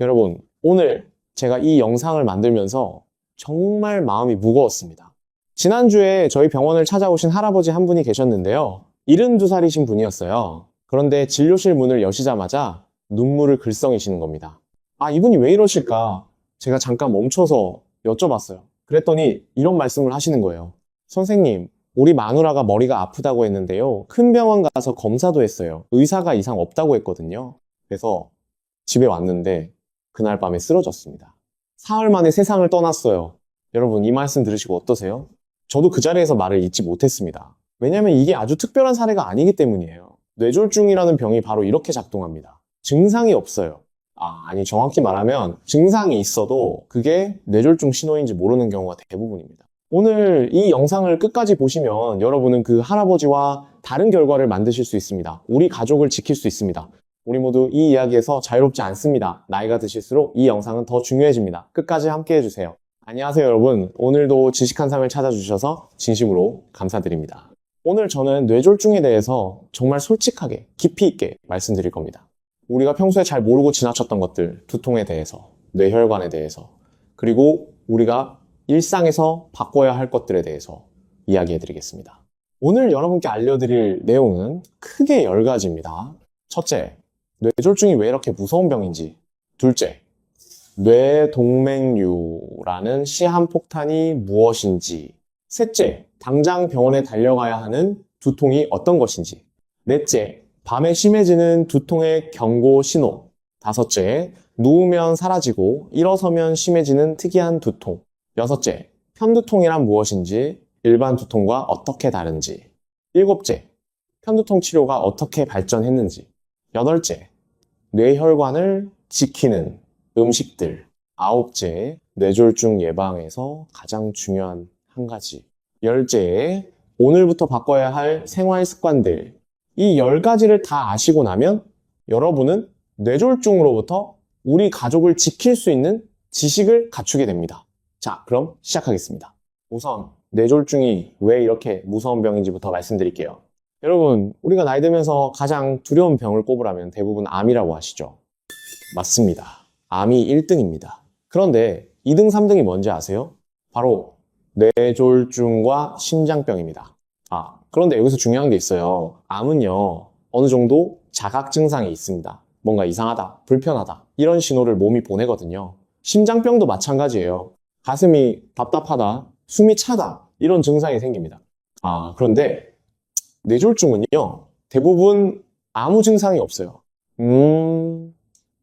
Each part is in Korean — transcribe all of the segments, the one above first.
여러분, 오늘 제가 이 영상을 만들면서 정말 마음이 무거웠습니다. 지난주에 저희 병원을 찾아오신 할아버지 한 분이 계셨는데요. 72살이신 분이었어요. 그런데 진료실 문을 여시자마자 눈물을 글썽이시는 겁니다. 아, 이분이 왜 이러실까? 제가 잠깐 멈춰서 여쭤봤어요. 그랬더니 이런 말씀을 하시는 거예요. 선생님, 우리 마누라가 머리가 아프다고 했는데요. 큰 병원 가서 검사도 했어요. 의사가 이상 없다고 했거든요. 그래서 집에 왔는데 그날 밤에 쓰러졌습니다. 사흘 만에 세상을 떠났어요. 여러분, 이 말씀 들으시고 어떠세요? 저도 그 자리에서 말을 잇지 못했습니다. 왜냐면 이게 아주 특별한 사례가 아니기 때문이에요. 뇌졸중이라는 병이 바로 이렇게 작동합니다. 증상이 없어요. 아니 정확히 말하면 증상이 있어도 그게 뇌졸중 신호인지 모르는 경우가 대부분입니다. 오늘 이 영상을 끝까지 보시면 여러분은 그 할아버지와 다른 결과를 만드실 수 있습니다. 우리 가족을 지킬 수 있습니다. 우리 모두 이 이야기에서 자유롭지 않습니다. 나이가 드실수록 이 영상은 더 중요해집니다. 끝까지 함께 해주세요. 안녕하세요 여러분. 오늘도 지식한상을 찾아주셔서 진심으로 감사드립니다. 오늘 저는 뇌졸중에 대해서 정말 솔직하게 깊이 있게 말씀드릴 겁니다. 우리가 평소에 잘 모르고 지나쳤던 것들, 두통에 대해서, 뇌혈관에 대해서, 그리고 우리가 일상에서 바꿔야 할 것들에 대해서 이야기해 드리겠습니다. 오늘 여러분께 알려드릴 내용은 크게 10가지입니다. 첫째, 뇌졸중이 왜 이렇게 무서운 병인지. 둘째, 뇌동맥류라는 시한폭탄이 무엇인지. 셋째, 당장 병원에 달려가야 하는 두통이 어떤 것인지. 넷째, 밤에 심해지는 두통의 경고 신호. 다섯째, 누우면 사라지고 일어서면 심해지는 특이한 두통. 여섯째, 편두통이란 무엇인지, 일반 두통과 어떻게 다른지. 일곱째, 편두통 치료가 어떻게 발전했는지. 여덟째, 뇌혈관을 지키는 음식들. 아홉째, 뇌졸중 예방에서 가장 중요한 한 가지. 열째, 오늘부터 바꿔야 할 생활 습관들. 이 10가지를 다 아시고 나면 여러분은 뇌졸중으로부터 우리 가족을 지킬 수 있는 지식을 갖추게 됩니다. 자, 그럼 시작하겠습니다. 우선 뇌졸중이 왜 이렇게 무서운 병인지부터 말씀드릴게요. 여러분, 우리가 나이 들면서 가장 두려운 병을 꼽으라면 대부분 암이라고 하시죠? 맞습니다. 암이 1등입니다. 그런데 2등, 3등이 뭔지 아세요? 바로 뇌졸중과 심장병입니다. 그런데 여기서 중요한 게 있어요. 암은요, 어느 정도 자각 증상이 있습니다. 뭔가 이상하다, 불편하다, 이런 신호를 몸이 보내거든요. 심장병도 마찬가지예요. 가슴이 답답하다, 숨이 차다, 이런 증상이 생깁니다. 그런데 뇌졸중은요, 대부분 아무 증상이 없어요.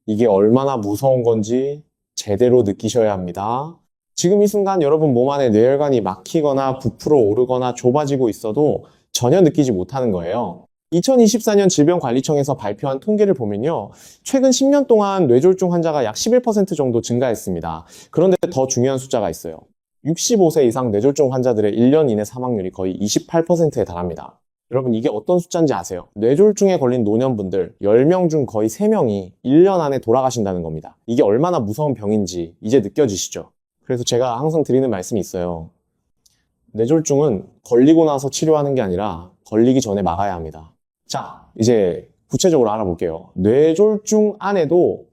이게 얼마나 무서운 건지 제대로 느끼셔야 합니다. 지금 이 순간 여러분 몸 안에 뇌혈관이 막히거나 부풀어 오르거나 좁아지고 있어도 전혀 느끼지 못하는 거예요. 2024년 질병관리청에서 발표한 통계를 보면요. 최근 10년 동안 뇌졸중 환자가 약 11% 정도 증가했습니다. 그런데 더 중요한 숫자가 있어요. 65세 이상 뇌졸중 환자들의 1년 이내 사망률이 거의 28%에 달합니다. 여러분 이게 어떤 숫자인지 아세요? 뇌졸중에 걸린 노년분들 10명 중 거의 3명이 1년 안에 돌아가신다는 겁니다. 이게 얼마나 무서운 병인지 이제 느껴지시죠? 그래서 제가 항상 드리는 말씀이 있어요. 뇌졸중은 걸리고 나서 치료하는 게 아니라 걸리기 전에 막아야 합니다. 자, 이제 구체적으로 알아볼게요. 뇌졸중 안에도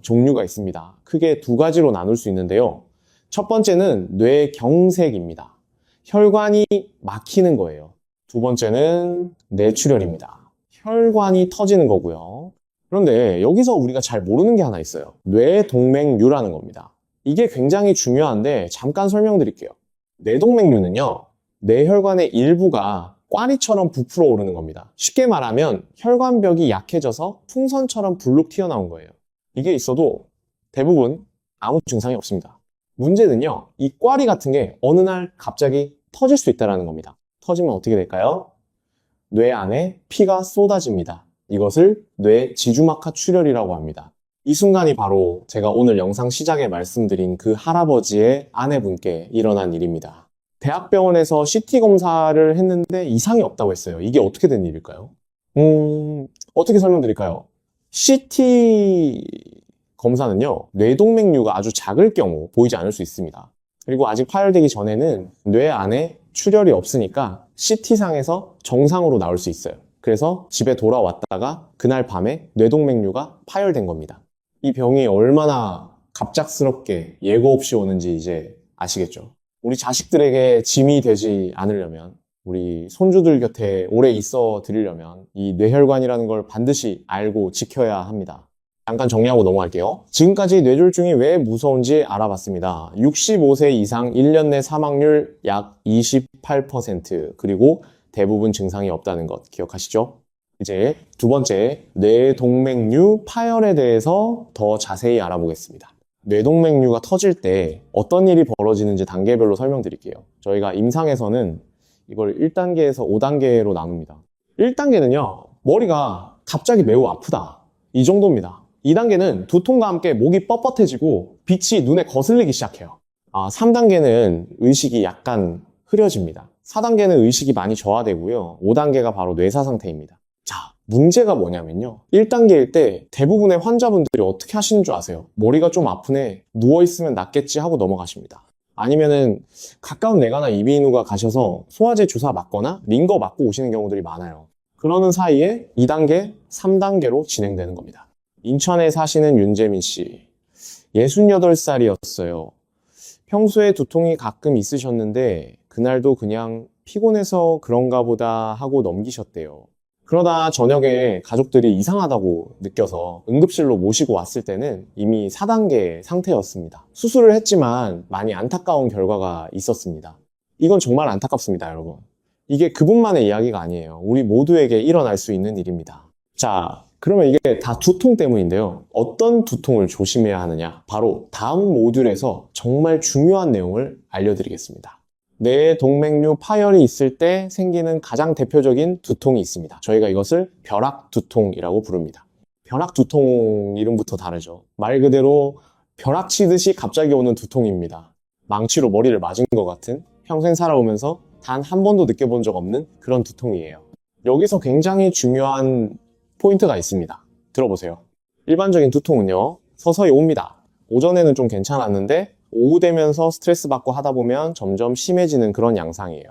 종류가 있습니다. 크게 2가지로 나눌 수 있는데요. 첫 번째는 뇌경색입니다. 혈관이 막히는 거예요. 두 번째는 뇌출혈입니다. 혈관이 터지는 거고요. 그런데 여기서 우리가 잘 모르는 게 하나 있어요. 뇌동맥류라는 겁니다. 이게 굉장히 중요한데 잠깐 설명드릴게요. 뇌동맥류는요, 뇌혈관의 일부가 꽈리처럼 부풀어 오르는 겁니다. 쉽게 말하면 혈관벽이 약해져서 풍선처럼 불룩 튀어나온 거예요. 이게 있어도 대부분 아무 증상이 없습니다. 문제는요, 이 꽈리 같은 게 어느 날 갑자기 터질 수 있다는 겁니다. 터지면 어떻게 될까요? 뇌 안에 피가 쏟아집니다. 이것을 뇌지주막하 출혈이라고 합니다. 이 순간이 바로 제가 오늘 영상 시작에 말씀드린 그 할아버지의 아내분께 일어난 일입니다. 대학병원에서 CT 검사를 했는데 이상이 없다고 했어요. 이게 어떻게 된 일일까요? 어떻게 설명드릴까요? CT 검사는요, 뇌동맥류가 아주 작을 경우 보이지 않을 수 있습니다. 그리고 아직 파열되기 전에는 뇌 안에 출혈이 없으니까 CT상에서 정상으로 나올 수 있어요. 그래서 집에 돌아왔다가 그날 밤에 뇌동맥류가 파열된 겁니다. 이 병이 얼마나 갑작스럽게 예고 없이 오는지 이제 아시겠죠? 우리 자식들에게 짐이 되지 않으려면, 우리 손주들 곁에 오래 있어 드리려면 이 뇌혈관이라는 걸 반드시 알고 지켜야 합니다. 잠깐 정리하고 넘어갈게요. 지금까지 뇌졸중이 왜 무서운지 알아봤습니다. 65세 이상 1년 내 사망률 약 28%, 그리고 대부분 증상이 없다는 것 기억하시죠? 이제 두 번째, 뇌동맥류 파열에 대해서 더 자세히 알아보겠습니다. 뇌동맥류가 터질 때 어떤 일이 벌어지는지 단계별로 설명드릴게요. 저희가 임상에서는 이걸 1단계에서 5단계로 나눕니다. 1단계는요, 머리가 갑자기 매우 아프다. 이 정도입니다. 2단계는 두통과 함께 목이 뻣뻣해지고 빛이 눈에 거슬리기 시작해요. 3단계는 의식이 약간 흐려집니다. 4단계는 의식이 많이 저하되고요. 5단계가 바로 뇌사 상태입니다. 자, 문제가 뭐냐면요. 1단계일 때 대부분의 환자분들이 어떻게 하시는 줄 아세요? 머리가 좀 아프네, 누워있으면 낫겠지 하고 넘어가십니다. 아니면은 가까운 내과나 이비인후과 가셔서 소화제 주사 맞거나 링거 맞고 오시는 경우들이 많아요. 그러는 사이에 2단계, 3단계로 진행되는 겁니다. 인천에 사시는 윤재민 씨, 68살이었어요. 평소에 두통이 가끔 있으셨는데 그날도 그냥 피곤해서 그런가 보다 하고 넘기셨대요. 그러다 저녁에 가족들이 이상하다고 느껴서 응급실로 모시고 왔을 때는 이미 4단계 상태였습니다. 수술을 했지만 많이 안타까운 결과가 있었습니다. 이건 정말 안타깝습니다, 여러분. 이게 그분만의 이야기가 아니에요. 우리 모두에게 일어날 수 있는 일입니다. 자, 그러면 이게 다 두통 때문인데요. 어떤 두통을 조심해야 하느냐? 바로 다음 모듈에서 정말 중요한 내용을 알려드리겠습니다. 뇌동맥류 파열이 있을 때 생기는 가장 대표적인 두통이 있습니다. 저희가 이것을 벼락두통이라고 부릅니다. 벼락두통 이름부터 다르죠. 말 그대로 벼락치듯이 갑자기 오는 두통입니다. 망치로 머리를 맞은 것 같은, 평생 살아오면서 단 한 번도 느껴본 적 없는 그런 두통이에요. 여기서 굉장히 중요한 포인트가 있습니다. 들어보세요. 일반적인 두통은요, 서서히 옵니다. 오전에는 좀 괜찮았는데 오후 되면서 스트레스 받고 하다 보면 점점 심해지는 그런 양상이에요.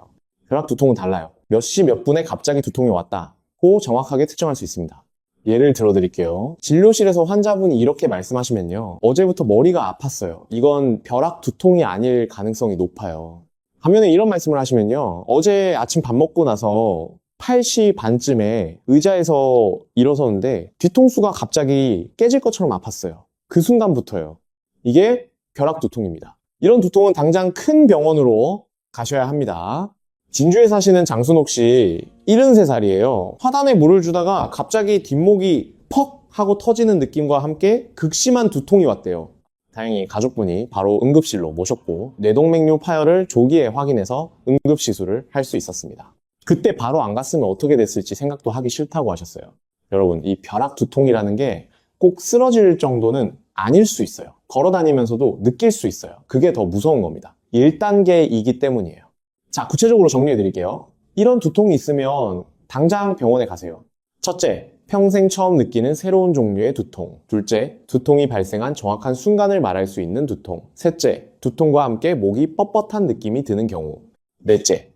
벼락두통은 달라요. 몇 시 몇 분에 갑자기 두통이 왔다고 정확하게 특정할 수 있습니다. 예를 들어 드릴게요. 진료실에서 환자분이 이렇게 말씀하시면요, 어제부터 머리가 아팠어요. 이건 벼락두통이 아닐 가능성이 높아요. 반면에 이런 말씀을 하시면요, 어제 아침 밥 먹고 나서 8시 반쯤에 의자에서 일어서는데 뒤통수가 갑자기 깨질 것처럼 아팠어요. 그 순간부터요. 이게 벼락두통입니다. 이런 두통은 당장 큰 병원으로 가셔야 합니다. 진주에 사시는 장순옥 씨, 73살이에요. 화단에 물을 주다가 갑자기 뒷목이 퍽 하고 터지는 느낌과 함께 극심한 두통이 왔대요. 다행히 가족분이 바로 응급실로 모셨고 뇌동맥류 파열을 조기에 확인해서 응급시술을 할 수 있었습니다. 그때 바로 안 갔으면 어떻게 됐을지 생각도 하기 싫다고 하셨어요. 여러분, 이 벼락두통이라는 게 꼭 쓰러질 정도는 아닐 수 있어요. 걸어 다니면서도 느낄 수 있어요. 그게 더 무서운 겁니다. 1단계이기 때문이에요. 자, 구체적으로 정리해 드릴게요. 이런 두통이 있으면 당장 병원에 가세요. 첫째, 평생 처음 느끼는 새로운 종류의 두통. 둘째, 두통이 발생한 정확한 순간을 말할 수 있는 두통. 셋째, 두통과 함께 목이 뻣뻣한 느낌이 드는 경우. 넷째,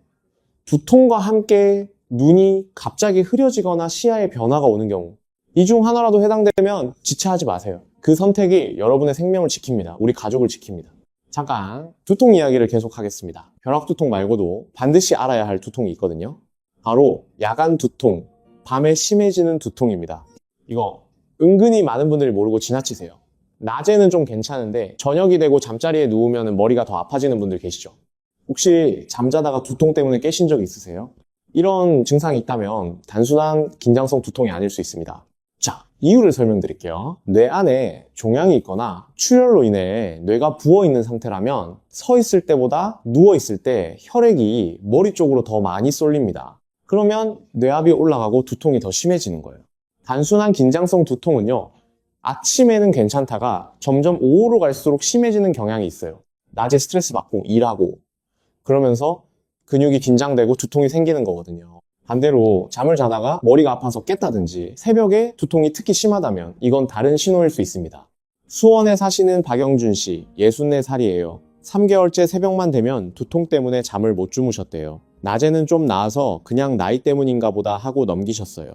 두통과 함께 눈이 갑자기 흐려지거나 시야에 변화가 오는 경우. 이 중 하나라도 해당되면 지체하지 마세요. 그 선택이 여러분의 생명을 지킵니다. 우리 가족을 지킵니다. 잠깐 두통 이야기를 계속하겠습니다. 벼락두통 말고도 반드시 알아야 할 두통이 있거든요. 바로 야간 두통, 밤에 심해지는 두통입니다. 이거 은근히 많은 분들이 모르고 지나치세요. 낮에는 좀 괜찮은데 저녁이 되고 잠자리에 누우면 머리가 더 아파지는 분들 계시죠? 혹시 잠자다가 두통 때문에 깨신 적 있으세요? 이런 증상이 있다면 단순한 긴장성 두통이 아닐 수 있습니다. 자, 이유를 설명드릴게요. 뇌 안에 종양이 있거나 출혈로 인해 뇌가 부어있는 상태라면 서 있을 때보다 누워 있을 때 혈액이 머리 쪽으로 더 많이 쏠립니다. 그러면 뇌압이 올라가고 두통이 더 심해지는 거예요. 단순한 긴장성 두통은요, 아침에는 괜찮다가 점점 오후로 갈수록 심해지는 경향이 있어요. 낮에 스트레스 받고 일하고 그러면서 근육이 긴장되고 두통이 생기는 거거든요. 반대로 잠을 자다가 머리가 아파서 깼다든지 새벽에 두통이 특히 심하다면 이건 다른 신호일 수 있습니다. 수원에 사시는 박영준 씨, 64살이에요. 3개월째 새벽만 되면 두통 때문에 잠을 못 주무셨대요. 낮에는 좀 나아서 그냥 나이 때문인가 보다 하고 넘기셨어요.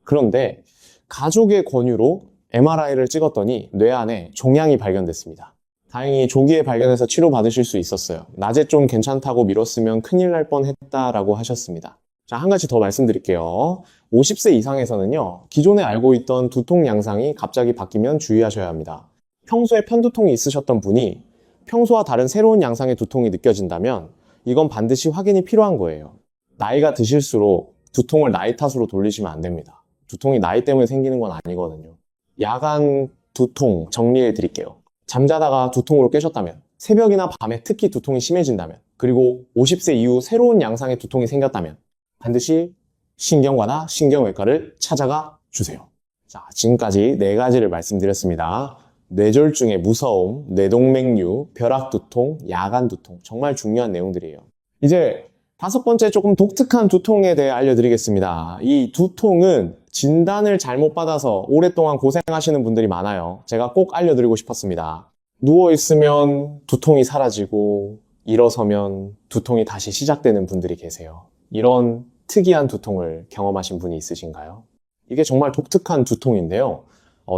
그런데 가족의 권유로 MRI를 찍었더니 뇌 안에 종양이 발견됐습니다. 다행히 조기에 발견해서 치료받으실 수 있었어요. 낮에 좀 괜찮다고 미뤘으면 큰일 날 뻔했다라고 하셨습니다. 자, 한 가지 더 말씀드릴게요. 50세 이상에서는요, 기존에 알고 있던 두통 양상이 갑자기 바뀌면 주의하셔야 합니다. 평소에 편두통이 있으셨던 분이 평소와 다른 새로운 양상의 두통이 느껴진다면 이건 반드시 확인이 필요한 거예요. 나이가 드실수록 두통을 나이 탓으로 돌리시면 안 됩니다. 두통이 나이 때문에 생기는 건 아니거든요. 야간 두통 정리해 드릴게요. 잠자다가 두통으로 깨셨다면, 새벽이나 밤에 특히 두통이 심해진다면, 그리고 50세 이후 새로운 양상의 두통이 생겼다면 반드시 신경과나 신경외과를 찾아가 주세요. 자, 지금까지 4가지를 말씀드렸습니다. 뇌졸중의 무서움, 뇌동맥류, 벼락두통, 야간두통, 정말 중요한 내용들이에요. 이제 5번째 조금 독특한 두통에 대해 알려드리겠습니다. 이 두통은 진단을 잘못 받아서 오랫동안 고생하시는 분들이 많아요. 제가 꼭 알려드리고 싶었습니다. 누워있으면 두통이 사라지고 일어서면 두통이 다시 시작되는 분들이 계세요. 이런 특이한 두통을 경험하신 분이 있으신가요? 이게 정말 독특한 두통인데요.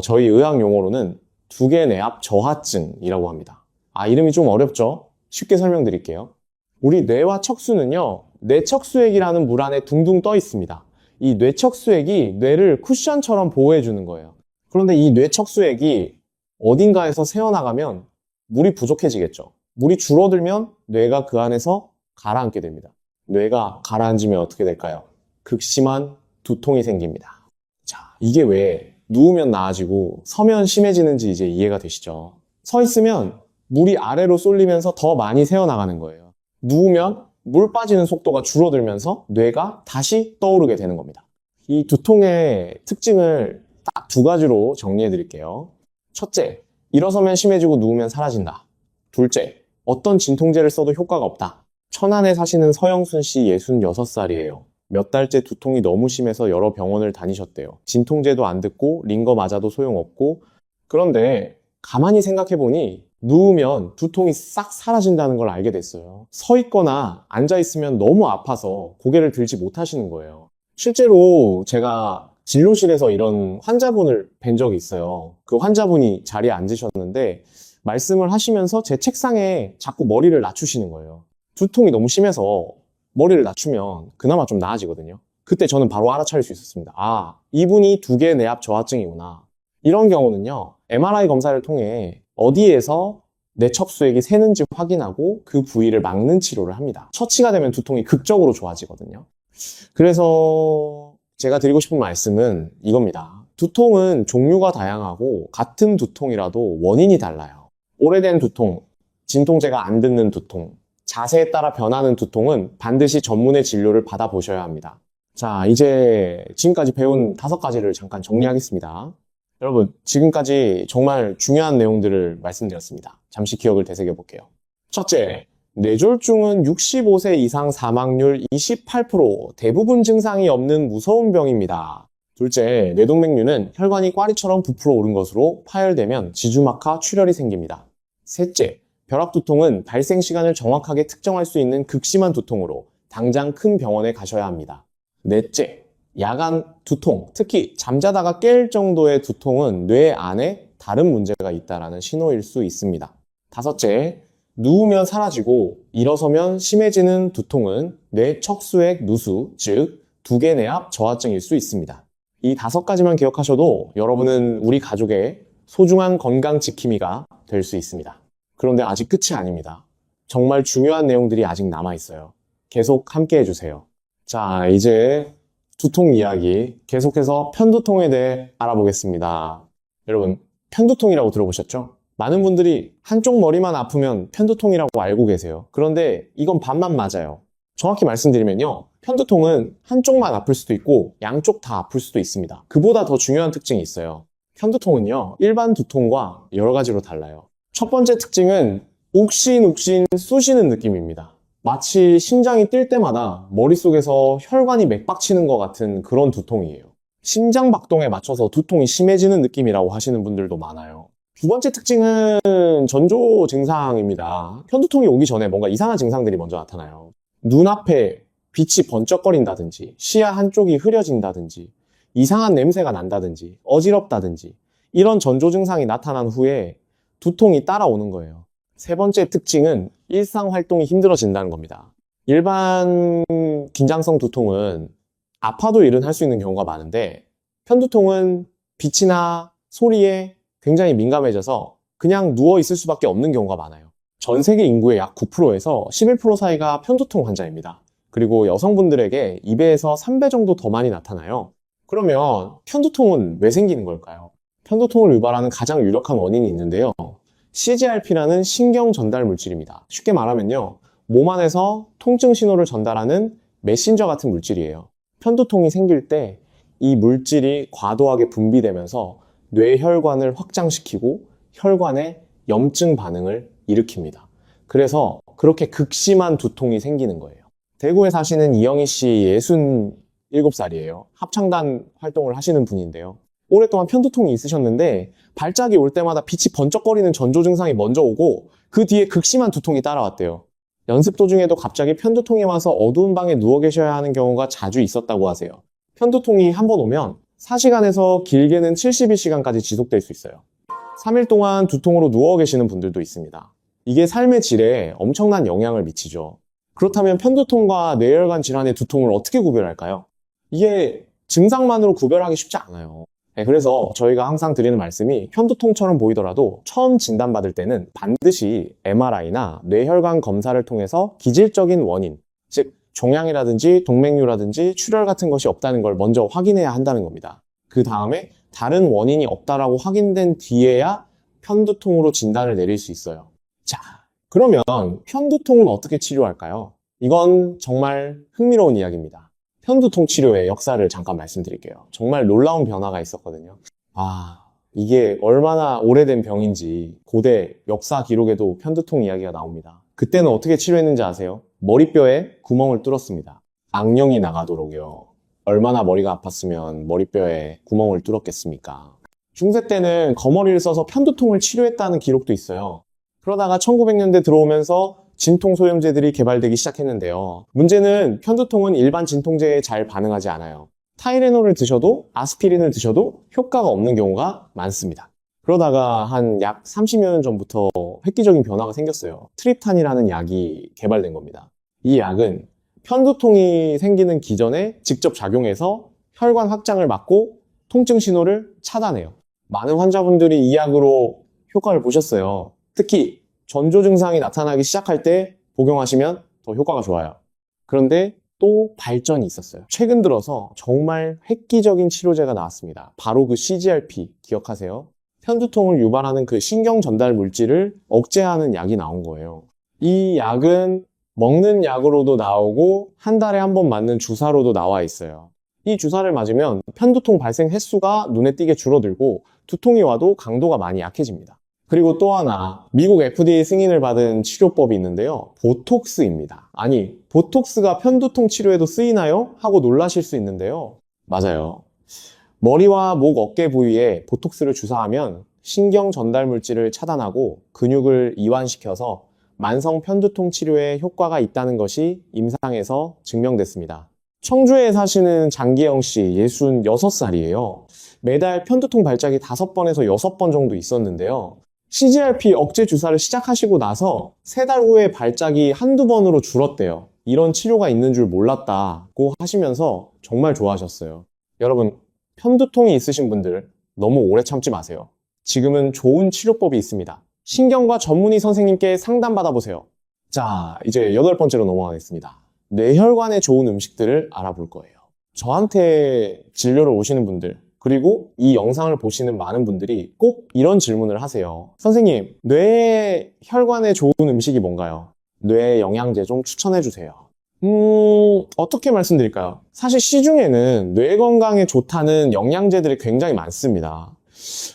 저희 의학 용어로는 두개내압 저하증이라고 합니다. 이름이 좀 어렵죠? 쉽게 설명드릴게요. 우리 뇌와 척수는요, 뇌척수액이라는 물 안에 둥둥 떠 있습니다. 이 뇌척수액이 뇌를 쿠션처럼 보호해주는 거예요. 그런데 이 뇌척수액이 어딘가에서 새어나가면 물이 부족해지겠죠. 물이 줄어들면 뇌가 그 안에서 가라앉게 됩니다. 뇌가 가라앉으면 어떻게 될까요? 극심한 두통이 생깁니다. 자, 이게 왜 누우면 나아지고 서면 심해지는지 이제 이해가 되시죠? 서 있으면 물이 아래로 쏠리면서 더 많이 새어나가는 거예요. 누우면 물 빠지는 속도가 줄어들면서 뇌가 다시 떠오르게 되는 겁니다. 이 두통의 특징을 딱 2가지로 정리해 드릴게요. 첫째, 일어서면 심해지고 누우면 사라진다. 둘째, 어떤 진통제를 써도 효과가 없다. 천안에 사시는 서영순 씨 66살이에요. 몇 달째 두통이 너무 심해서 여러 병원을 다니셨대요. 진통제도 안 듣고 링거 맞아도 소용없고. 그런데 가만히 생각해보니 누우면 두통이 싹 사라진다는 걸 알게 됐어요. 서 있거나 앉아 있으면 너무 아파서 고개를 들지 못하시는 거예요. 실제로 제가 진료실에서 이런 환자분을 뵌 적이 있어요. 그 환자분이 자리에 앉으셨는데 말씀을 하시면서 제 책상에 자꾸 머리를 낮추시는 거예요. 두통이 너무 심해서 머리를 낮추면 그나마 좀 나아지거든요. 그때 저는 바로 알아차릴 수 있었습니다. 이분이 두개내압 저하증이구나. 이런 경우는요, MRI 검사를 통해 어디에서 뇌척수액이 새는지 확인하고 그 부위를 막는 치료를 합니다. 처치가 되면 두통이 극적으로 좋아지거든요. 그래서 제가 드리고 싶은 말씀은 이겁니다. 두통은 종류가 다양하고 같은 두통이라도 원인이 달라요. 오래된 두통, 진통제가 안 듣는 두통, 자세에 따라 변하는 두통은 반드시 전문의 진료를 받아보셔야 합니다. 자, 이제 지금까지 배운 5가지를 잠깐 정리하겠습니다. 여러분, 지금까지 정말 중요한 내용들을 말씀드렸습니다. 잠시 기억을 되새겨 볼게요. 첫째, 뇌졸중은 65세 이상 사망률 28%, 대부분 증상이 없는 무서운 병입니다. 둘째, 뇌동맥류는 혈관이 꽈리처럼 부풀어 오른 것으로 파열되면 지주막하 출혈이 생깁니다. 셋째, 벼락두통은 발생 시간을 정확하게 특정할 수 있는 극심한 두통으로 당장 큰 병원에 가셔야 합니다. 넷째, 야간 두통, 특히 잠자다가 깰 정도의 두통은 뇌 안에 다른 문제가 있다는 신호일 수 있습니다. 다섯째, 누우면 사라지고 일어서면 심해지는 두통은 뇌척수액 누수, 즉 두개내압 저하증일 수 있습니다. 이 5가지만 기억하셔도 여러분은 우리 가족의 소중한 건강 지킴이가 될 수 있습니다. 그런데 아직 끝이 아닙니다. 정말 중요한 내용들이 아직 남아있어요. 계속 함께 해주세요. 자, 이제 두통 이야기 계속해서 편두통에 대해 알아보겠습니다. 여러분, 편두통이라고 들어보셨죠? 많은 분들이 한쪽 머리만 아프면 편두통이라고 알고 계세요. 그런데 이건 반만 맞아요. 정확히 말씀드리면요, 편두통은 한쪽만 아플 수도 있고 양쪽 다 아플 수도 있습니다. 그보다 더 중요한 특징이 있어요. 편두통은요, 일반 두통과 여러 가지로 달라요. 첫 번째 특징은 욱신욱신 쑤시는 느낌입니다. 마치 심장이 뛸 때마다 머릿속에서 혈관이 맥박치는 것 같은 그런 두통이에요. 심장 박동에 맞춰서 두통이 심해지는 느낌이라고 하시는 분들도 많아요. 두 번째 특징은 전조 증상입니다. 편두통이 오기 전에 뭔가 이상한 증상들이 먼저 나타나요. 눈앞에 빛이 번쩍거린다든지, 시야 한쪽이 흐려진다든지, 이상한 냄새가 난다든지, 어지럽다든지, 이런 전조 증상이 나타난 후에 두통이 따라오는 거예요. 세 번째 특징은 일상 활동이 힘들어진다는 겁니다. 일반 긴장성 두통은 아파도 일은 할 수 있는 경우가 많은데 편두통은 빛이나 소리에 굉장히 민감해져서 그냥 누워 있을 수밖에 없는 경우가 많아요. 전 세계 인구의 약 9%에서 11% 사이가 편두통 환자입니다. 그리고 여성분들에게 2배에서 3배 정도 더 많이 나타나요. 그러면 편두통은 왜 생기는 걸까요? 편두통을 유발하는 가장 유력한 원인이 있는데요. CGRP라는 신경 전달 물질입니다. 쉽게 말하면요. 몸 안에서 통증 신호를 전달하는 메신저 같은 물질이에요. 편두통이 생길 때 이 물질이 과도하게 분비되면서 뇌혈관을 확장시키고 혈관에 염증 반응을 일으킵니다. 그래서 그렇게 극심한 두통이 생기는 거예요. 대구에 사시는 이영희 씨 67살이에요. 합창단 활동을 하시는 분인데요. 오랫동안 편두통이 있으셨는데 발작이 올 때마다 빛이 번쩍거리는 전조 증상이 먼저 오고 그 뒤에 극심한 두통이 따라왔대요. 연습 도중에도 갑자기 편두통이 와서 어두운 방에 누워 계셔야 하는 경우가 자주 있었다고 하세요. 편두통이 한 번 오면 4시간에서 길게는 72시간까지 지속될 수 있어요. 3일 동안 두통으로 누워 계시는 분들도 있습니다. 이게 삶의 질에 엄청난 영향을 미치죠. 그렇다면 편두통과 뇌혈관 질환의 두통을 어떻게 구별할까요? 이게 증상만으로 구별하기 쉽지 않아요. 그래서 저희가 항상 드리는 말씀이 편두통처럼 보이더라도 처음 진단받을 때는 반드시 MRI나 뇌혈관 검사를 통해서 기질적인 원인, 즉 종양이라든지 동맥류라든지 출혈 같은 것이 없다는 걸 먼저 확인해야 한다는 겁니다. 그 다음에 다른 원인이 없다라고 확인된 뒤에야 편두통으로 진단을 내릴 수 있어요. 자, 그러면 편두통은 어떻게 치료할까요? 이건 정말 흥미로운 이야기입니다. 편두통 치료의 역사를 잠깐 말씀드릴게요. 정말 놀라운 변화가 있었거든요. 이게 얼마나 오래된 병인지 고대 역사 기록에도 편두통 이야기가 나옵니다. 그때는 어떻게 치료했는지 아세요? 머리뼈에 구멍을 뚫었습니다. 악령이 나가도록요. 얼마나 머리가 아팠으면 머리뼈에 구멍을 뚫었겠습니까? 중세 때는 거머리를 써서 편두통을 치료했다는 기록도 있어요. 그러다가 1900년대 들어오면서 진통소염제들이 개발되기 시작했는데요. 문제는 편두통은 일반 진통제에 잘 반응하지 않아요. 타이레놀을 드셔도 아스피린을 드셔도 효과가 없는 경우가 많습니다. 그러다가 한 약 30여 년 전부터 획기적인 변화가 생겼어요. 트립탄이라는 약이 개발된 겁니다. 이 약은 편두통이 생기는 기전에 직접 작용해서 혈관 확장을 막고 통증 신호를 차단해요. 많은 환자분들이 이 약으로 효과를 보셨어요. 특히 전조 증상이 나타나기 시작할 때 복용하시면 더 효과가 좋아요. 그런데 또 발전이 있었어요. 최근 들어서 정말 획기적인 치료제가 나왔습니다. 바로 그 CGRP 기억하세요? 편두통을 유발하는 그 신경 전달 물질을 억제하는 약이 나온 거예요. 이 약은 먹는 약으로도 나오고 한 달에 한 번 맞는 주사로도 나와 있어요. 이 주사를 맞으면 편두통 발생 횟수가 눈에 띄게 줄어들고 두통이 와도 강도가 많이 약해집니다. 그리고 또 하나 미국 FDA 승인을 받은 치료법이 있는데요. 보톡스입니다. 아니, 보톡스가 편두통 치료에도 쓰이나요? 하고 놀라실 수 있는데요. 맞아요. 머리와 목, 어깨 부위에 보톡스를 주사하면 신경 전달 물질을 차단하고 근육을 이완시켜서 만성 편두통 치료에 효과가 있다는 것이 임상에서 증명됐습니다. 청주에 사시는 장기영 씨 66살이에요. 매달 편두통 발작이 5번에서 6번 정도 있었는데요. CGRP 억제 주사를 시작하시고 나서 3달 후에 발작이 한두 번으로 줄었대요. 이런 치료가 있는 줄 몰랐다고 하시면서 정말 좋아하셨어요. 여러분, 편두통이 있으신 분들 너무 오래 참지 마세요. 지금은 좋은 치료법이 있습니다. 신경과 전문의 선생님께 상담받아보세요. 자, 이제 8번째로 넘어가겠습니다. 뇌혈관에 좋은 음식들을 알아볼 거예요. 저한테 진료를 오시는 분들, 그리고 이 영상을 보시는 많은 분들이 꼭 이런 질문을 하세요. 선생님, 뇌혈관에 좋은 음식이 뭔가요? 뇌 영양제 좀 추천해주세요. 어떻게 말씀드릴까요? 사실 시중에는 뇌 건강에 좋다는 영양제들이 굉장히 많습니다.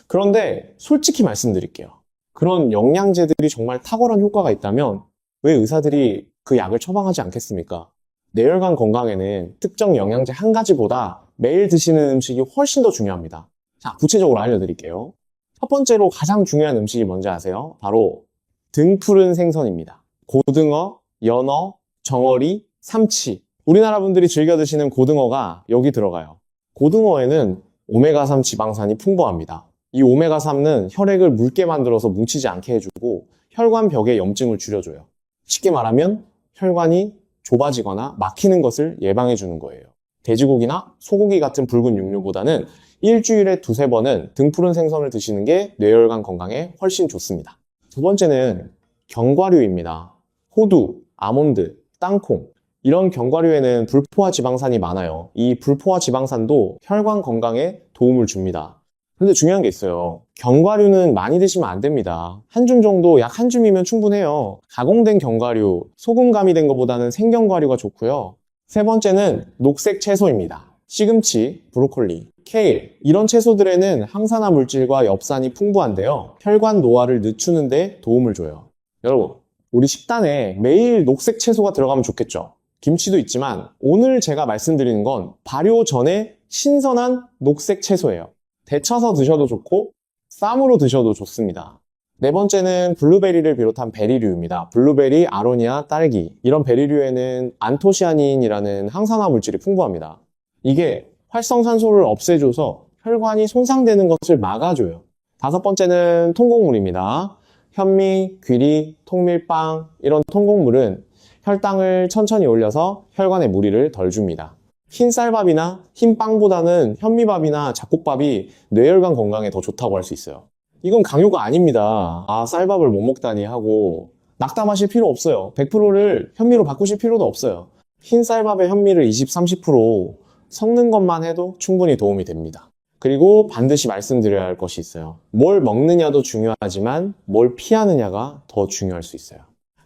그런데 솔직히 말씀드릴게요. 그런 영양제들이 정말 탁월한 효과가 있다면 왜 의사들이 그 약을 처방하지 않겠습니까? 뇌혈관 건강에는 특정 영양제 한 가지보다 매일 드시는 음식이 훨씬 더 중요합니다. 자, 구체적으로 알려드릴게요. 첫 번째로 가장 중요한 음식이 뭔지 아세요? 바로 등푸른 생선입니다. 고등어, 연어, 정어리, 삼치. 우리나라 분들이 즐겨 드시는 고등어가 여기 들어가요. 고등어에는 오메가3 지방산이 풍부합니다. 이 오메가3는 혈액을 묽게 만들어서 뭉치지 않게 해주고 혈관 벽의 염증을 줄여줘요. 쉽게 말하면 혈관이 좁아지거나 막히는 것을 예방해주는 거예요. 돼지고기나 소고기 같은 붉은 육류보다는 일주일에 두세 번은 등푸른 생선을 드시는 게 뇌혈관 건강에 훨씬 좋습니다. 두 번째는 견과류입니다. 호두, 아몬드, 땅콩 이런 견과류에는 불포화 지방산이 많아요. 이 불포화 지방산도 혈관 건강에 도움을 줍니다. 근데 중요한 게 있어요. 견과류는 많이 드시면 안 됩니다. 한 줌 정도, 약 한 줌이면 충분해요. 가공된 견과류, 소금 가미된 것보다는 생견과류가 좋고요. 세 번째는 녹색 채소입니다. 시금치, 브로콜리, 케일 이런 채소들에는 항산화 물질과 엽산이 풍부한데요. 혈관 노화를 늦추는 데 도움을 줘요. 여러분, 우리 식단에 매일 녹색 채소가 들어가면 좋겠죠. 김치도 있지만 오늘 제가 말씀드리는 건 발효 전에 신선한 녹색 채소예요. 데쳐서 드셔도 좋고 쌈으로 드셔도 좋습니다. 네 번째는 블루베리를 비롯한 베리류입니다. 블루베리, 아로니아, 딸기 이런 베리류에는 안토시아닌이라는 항산화 물질이 풍부합니다. 이게 활성산소를 없애줘서 혈관이 손상되는 것을 막아줘요. 다섯 번째는 통곡물입니다. 현미, 귀리, 통밀빵 이런 통곡물은 혈당을 천천히 올려서 혈관에 무리를 덜 줍니다. 흰 쌀밥이나 흰 빵보다는 현미밥이나 잡곡밥이 뇌혈관 건강에 더 좋다고 할 수 있어요. 이건 강요가 아닙니다. 아, 쌀밥을 못 먹다니 하고 낙담하실 필요 없어요. 100%를 현미로 바꾸실 필요도 없어요. 흰 쌀밥에 현미를 20, 30% 섞는 것만 해도 충분히 도움이 됩니다. 그리고 반드시 말씀드려야 할 것이 있어요. 뭘 먹느냐도 중요하지만 뭘 피하느냐가 더 중요할 수 있어요.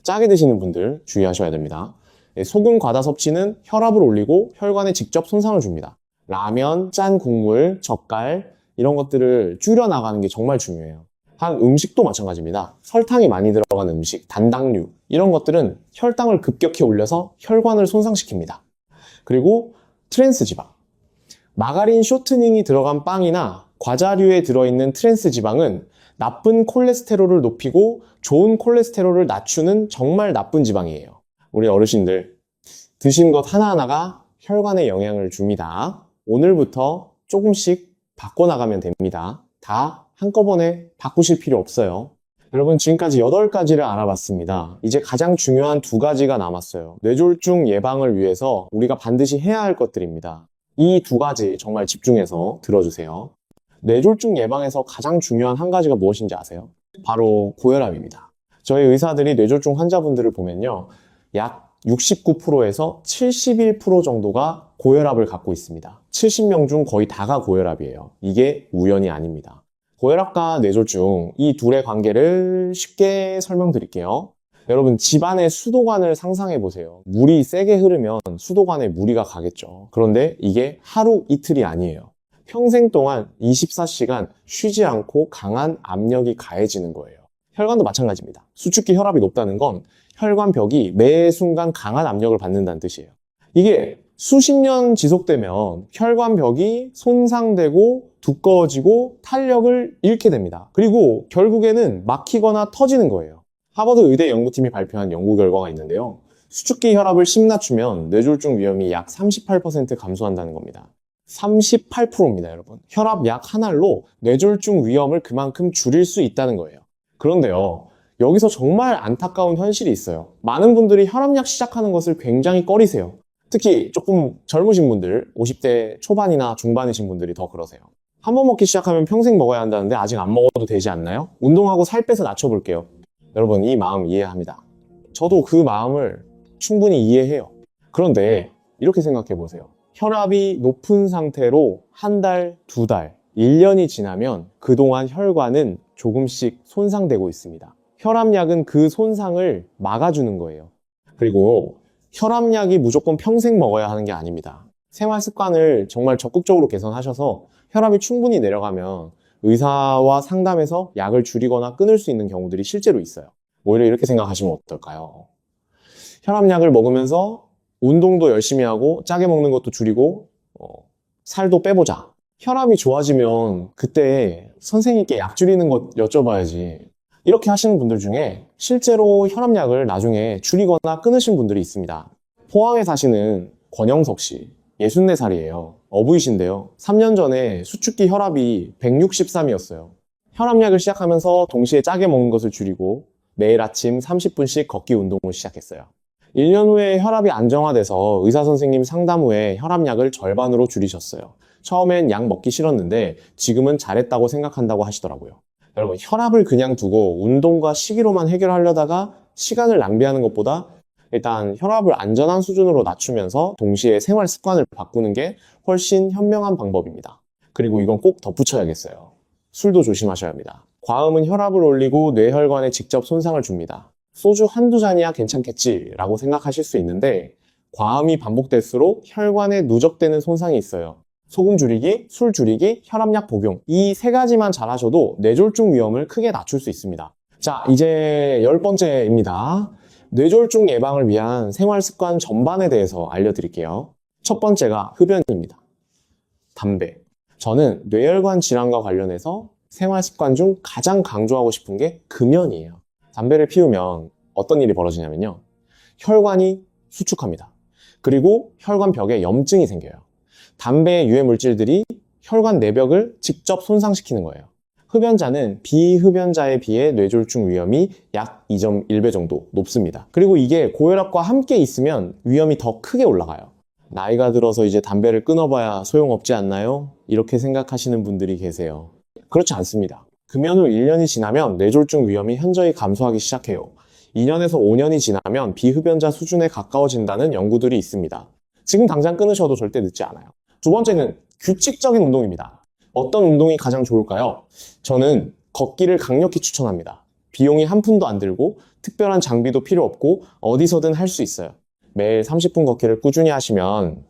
짜게 드시는 분들 주의하셔야 됩니다. 소금 과다 섭취는 혈압을 올리고 혈관에 직접 손상을 줍니다. 라면, 짠 국물, 젓갈 이런 것들을 줄여나가는 게 정말 중요해요. 한 음식도 마찬가지입니다. 설탕이 많이 들어간 음식, 단당류 이런 것들은 혈당을 급격히 올려서 혈관을 손상시킵니다. 그리고 트랜스 지방, 마가린 쇼트닝이 들어간 빵이나 과자류에 들어있는 트랜스 지방은 나쁜 콜레스테롤을 높이고 좋은 콜레스테롤을 낮추는 정말 나쁜 지방이에요. 우리 어르신들 드신 것 하나하나가 혈관에 영향을 줍니다. 오늘부터 조금씩 바꿔나가면 됩니다. 다 한꺼번에 바꾸실 필요 없어요. 여러분 지금까지 8가지를 알아봤습니다. 이제 가장 중요한 2가지가 남았어요. 뇌졸중 예방을 위해서 우리가 반드시 해야 할 것들입니다. 이 2가지 정말 집중해서 들어주세요. 뇌졸중 예방에서 가장 중요한 한 가지가 무엇인지 아세요? 바로 고혈압입니다. 저희 의사들이 뇌졸중 환자분들을 보면요. 약 69%에서 71% 정도가 고혈압을 갖고 있습니다. 70명 중 거의 다가 고혈압이에요. 이게 우연이 아닙니다. 고혈압과 뇌졸중 이 둘의 관계를 쉽게 설명드릴게요. 여러분 집안의 수도관을 상상해 보세요. 물이 세게 흐르면 수도관에 무리가 가겠죠. 그런데 이게 하루 이틀이 아니에요. 평생 동안 24시간 쉬지 않고 강한 압력이 가해지는 거예요. 혈관도 마찬가지입니다. 수축기 혈압이 높다는 건 혈관 벽이 매 순간 강한 압력을 받는다는 뜻이에요. 이게 수십 년 지속되면 혈관 벽이 손상되고 두꺼워지고 탄력을 잃게 됩니다. 그리고 결국에는 막히거나 터지는 거예요. 하버드 의대 연구팀이 발표한 연구 결과가 있는데요. 수축기 혈압을 10 낮추면 뇌졸중 위험이 약 38% 감소한다는 겁니다. 38%입니다, 여러분. 혈압 약 한 알로 뇌졸중 위험을 그만큼 줄일 수 있다는 거예요. 그런데요, 여기서 정말 안타까운 현실이 있어요. 많은 분들이 혈압약 시작하는 것을 굉장히 꺼리세요. 특히 조금 젊으신 분들, 50대 초반이나 중반이신 분들이 더 그러세요. 한 번 먹기 시작하면 평생 먹어야 한다는데 아직 안 먹어도 되지 않나요? 운동하고 살 빼서 낮춰볼게요. 여러분, 이 마음 이해합니다. 저도 그 마음을 충분히 이해해요. 그런데 이렇게 생각해 보세요. 혈압이 높은 상태로 한 달, 2달, 1년이 지나면 그동안 혈관은 조금씩 손상되고 있습니다. 혈압약은 그 손상을 막아주는 거예요. 그리고 혈압약이 무조건 평생 먹어야 하는 게 아닙니다. 생활 습관을 정말 적극적으로 개선하셔서 혈압이 충분히 내려가면 의사와 상담해서 약을 줄이거나 끊을 수 있는 경우들이 실제로 있어요. 오히려 이렇게 생각하시면 어떨까요? 혈압약을 먹으면서 운동도 열심히 하고 짜게 먹는 것도 줄이고 살도 빼보자. 혈압이 좋아지면 그때 선생님께 약 줄이는 것 여쭤봐야지. 이렇게 하시는 분들 중에 실제로 혈압약을 나중에 줄이거나 끊으신 분들이 있습니다. 포항에 사시는 권영석 씨, 64살이에요. 어부이신데요. 3년 전에 수축기 혈압이 163이었어요. 혈압약을 시작하면서 동시에 짜게 먹는 것을 줄이고 매일 아침 30분씩 걷기 운동을 시작했어요. 1년 후에 혈압이 안정화돼서 의사 선생님 상담 후에 혈압약을 절반으로 줄이셨어요. 처음엔 약 먹기 싫었는데 지금은 잘했다고 생각한다고 하시더라고요. 여러분, 혈압을 그냥 두고 운동과 식이로만 해결하려다가 시간을 낭비하는 것보다 일단 혈압을 안전한 수준으로 낮추면서 동시에 생활 습관을 바꾸는 게 훨씬 현명한 방법입니다. 그리고 이건 꼭 덧붙여야겠어요. 술도 조심하셔야 합니다. 과음은 혈압을 올리고 뇌혈관에 직접 손상을 줍니다. 소주 한두 잔이야 괜찮겠지라고 생각하실 수 있는데 과음이 반복될수록 혈관에 누적되는 손상이 있어요. 소금 줄이기, 술 줄이기, 혈압약 복용, 이 세 가지만 잘하셔도 뇌졸중 위험을 크게 낮출 수 있습니다. 자, 이제 10번째입니다. 뇌졸중 예방을 위한 생활 습관 전반에 대해서 알려드릴게요. 첫 번째가 흡연입니다. 담배. 저는 뇌혈관 질환과 관련해서 생활 습관 중 가장 강조하고 싶은 게 금연이에요. 담배를 피우면 어떤 일이 벌어지냐면요. 혈관이 수축합니다. 그리고 혈관 벽에 염증이 생겨요. 담배의 유해 물질들이 혈관 내벽을 직접 손상시키는 거예요. 흡연자는 비흡연자에 비해 뇌졸중 위험이 약 2.1배 정도 높습니다. 그리고 이게 고혈압과 함께 있으면 위험이 더 크게 올라가요. 나이가 들어서 이제 담배를 끊어봐야 소용없지 않나요? 이렇게 생각하시는 분들이 계세요. 그렇지 않습니다. 금연 후 1년이 지나면 뇌졸중 위험이 현저히 감소하기 시작해요. 2년에서 5년이 지나면 비흡연자 수준에 가까워진다는 연구들이 있습니다. 지금 당장 끊으셔도 절대 늦지 않아요. 두 번째는 규칙적인 운동입니다. 어떤 운동이 가장 좋을까요? 저는 걷기를 강력히 추천합니다. 비용이 한 푼도 안 들고 특별한 장비도 필요 없고 어디서든 할 수 있어요. 매일 30분 걷기를 꾸준히 하시면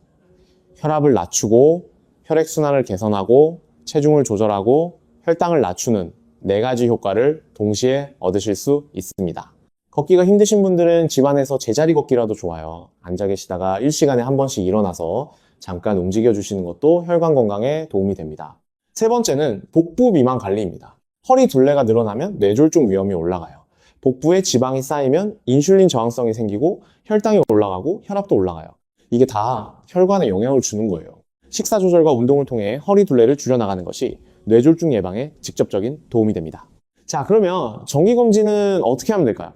혈압을 낮추고 혈액순환을 개선하고 체중을 조절하고 혈당을 낮추는 4가지 효과를 동시에 얻으실 수 있습니다. 걷기가 힘드신 분들은 집안에서 제자리 걷기라도 좋아요. 앉아 계시다가 1시간에 한 번씩 일어나서 잠깐 움직여 주시는 것도 혈관 건강에 도움이 됩니다. 세 번째는 복부 비만 관리입니다. 허리 둘레가 늘어나면 뇌졸중 위험이 올라가요. 복부에 지방이 쌓이면 인슐린 저항성이 생기고 혈당이 올라가고 혈압도 올라가요. 이게 다 혈관에 영향을 주는 거예요. 식사 조절과 운동을 통해 허리 둘레를 줄여나가는 것이 뇌졸중 예방에 직접적인 도움이 됩니다. 자, 그러면 정기검진은 어떻게 하면 될까요?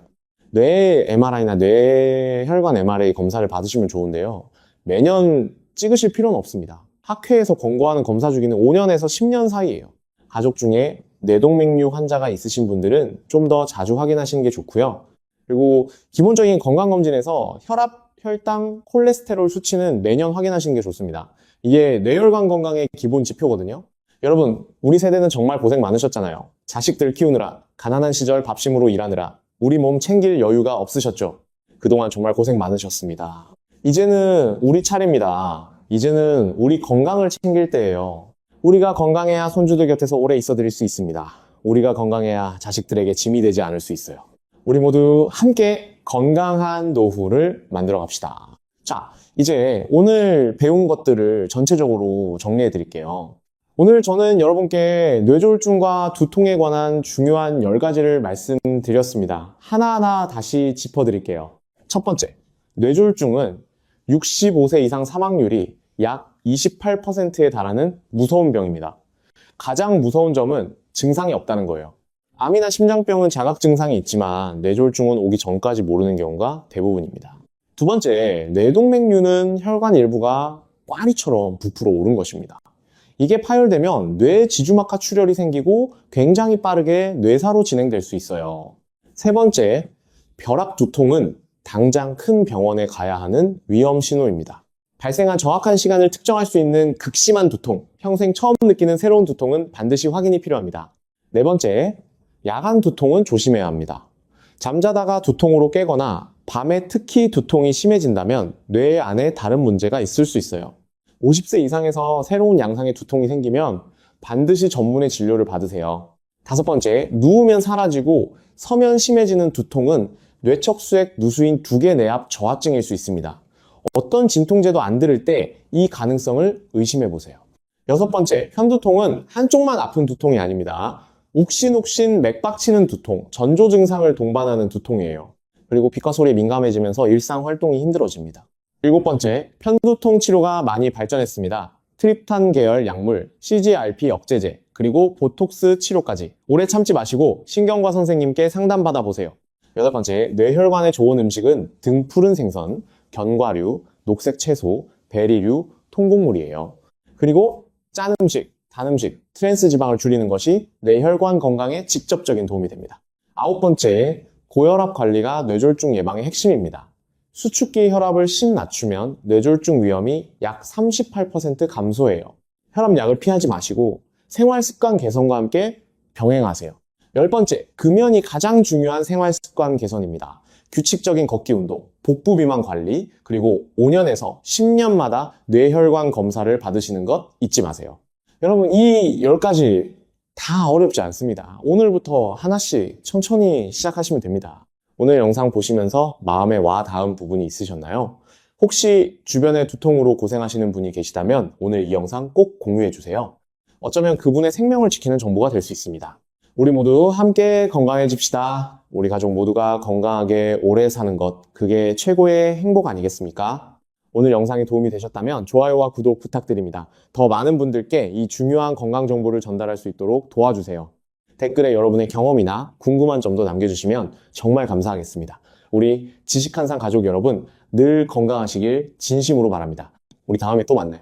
뇌 MRI나 뇌혈관 MRI 검사를 받으시면 좋은데요. 매년 찍으실 필요는 없습니다. 학회에서 권고하는 검사 주기는 5년에서 10년 사이예요. 가족 중에 뇌동맥류 환자가 있으신 분들은 좀 더 자주 확인하시는 게 좋고요. 그리고 기본적인 건강검진에서 혈압, 혈당, 콜레스테롤 수치는 매년 확인하시는 게 좋습니다. 이게 뇌혈관 건강의 기본 지표거든요. 여러분, 우리 세대는 정말 고생 많으셨잖아요. 자식들 키우느라, 가난한 시절 밥심으로 일하느라 우리 몸 챙길 여유가 없으셨죠? 그동안 정말 고생 많으셨습니다. 이제는 우리 차례입니다. 이제는 우리 건강을 챙길 때예요. 우리가 건강해야 손주들 곁에서 오래 있어 드릴 수 있습니다. 우리가 건강해야 자식들에게 짐이 되지 않을 수 있어요. 우리 모두 함께 건강한 노후를 만들어 갑시다. 자, 이제 오늘 배운 것들을 전체적으로 정리해 드릴게요. 오늘 저는 여러분께 뇌졸중과 두통에 관한 중요한 10가지를 말씀드렸습니다. 하나하나 다시 짚어드릴게요. 첫 번째, 뇌졸중은 65세 이상 사망률이 약 28%에 달하는 무서운 병입니다. 가장 무서운 점은 증상이 없다는 거예요. 암이나 심장병은 자각 증상이 있지만 뇌졸중은 오기 전까지 모르는 경우가 대부분입니다. 두 번째, 뇌동맥류는 혈관 일부가 꽈리처럼 부풀어 오른 것입니다. 이게 파열되면 뇌 지주막하 출혈이 생기고 굉장히 빠르게 뇌사로 진행될 수 있어요. 세 번째, 벼락 두통은 당장 큰 병원에 가야 하는 위험 신호입니다. 발생한 정확한 시간을 특정할 수 있는 극심한 두통, 평생 처음 느끼는 새로운 두통은 반드시 확인이 필요합니다. 네 번째, 야간 두통은 조심해야 합니다. 잠자다가 두통으로 깨거나 밤에 특히 두통이 심해진다면 뇌 안에 다른 문제가 있을 수 있어요. 50세 이상에서 새로운 양상의 두통이 생기면 반드시 전문의 진료를 받으세요. 다섯 번째, 누우면 사라지고 서면 심해지는 두통은 뇌척수액 누수인 2개 내압 저하증일 수 있습니다. 어떤 진통제도 안 들을 때 이 가능성을 의심해 보세요. 여섯 번째, 편두통은 한쪽만 아픈 두통이 아닙니다. 욱신욱신 맥박치는 두통, 전조 증상을 동반하는 두통이에요. 그리고 빛과 소리에 민감해지면서 일상 활동이 힘들어집니다. 일곱 번째, 편두통 치료가 많이 발전했습니다. 트립탄 계열 약물, CGRP 억제제, 그리고 보톡스 치료까지 오래 참지 마시고 신경과 선생님께 상담받아 보세요. 8번째, 뇌혈관에 좋은 음식은 등 푸른 생선, 견과류, 녹색 채소, 베리류, 통곡물이에요. 그리고 짠 음식, 단 음식, 트랜스 지방을 줄이는 것이 뇌혈관 건강에 직접적인 도움이 됩니다. 9번째, 고혈압 관리가 뇌졸중 예방의 핵심입니다. 수축기 혈압을 10 낮추면 뇌졸중 위험이 약 38% 감소해요. 혈압약을 피하지 마시고 생활 습관 개선과 함께 병행하세요. 10번째, 금연이 가장 중요한 생활 습관 개선입니다. 규칙적인 걷기 운동, 복부 비만 관리, 그리고 5년에서 10년마다 뇌혈관 검사를 받으시는 것 잊지 마세요. 여러분, 이 10가지 다 어렵지 않습니다. 오늘부터 하나씩 천천히 시작하시면 됩니다. 오늘 영상 보시면서 마음에 와 닿은 부분이 있으셨나요? 혹시 주변에 두통으로 고생하시는 분이 계시다면 오늘 이 영상 꼭 공유해 주세요. 어쩌면 그분의 생명을 지키는 정보가 될 수 있습니다. 우리 모두 함께 건강해집시다. 우리 가족 모두가 건강하게 오래 사는 것, 그게 최고의 행복 아니겠습니까? 오늘 영상이 도움이 되셨다면 좋아요와 구독 부탁드립니다. 더 많은 분들께 이 중요한 건강 정보를 전달할 수 있도록 도와주세요. 댓글에 여러분의 경험이나 궁금한 점도 남겨주시면 정말 감사하겠습니다. 우리 지식한상 가족 여러분, 늘 건강하시길 진심으로 바랍니다. 우리 다음에 또 만나요.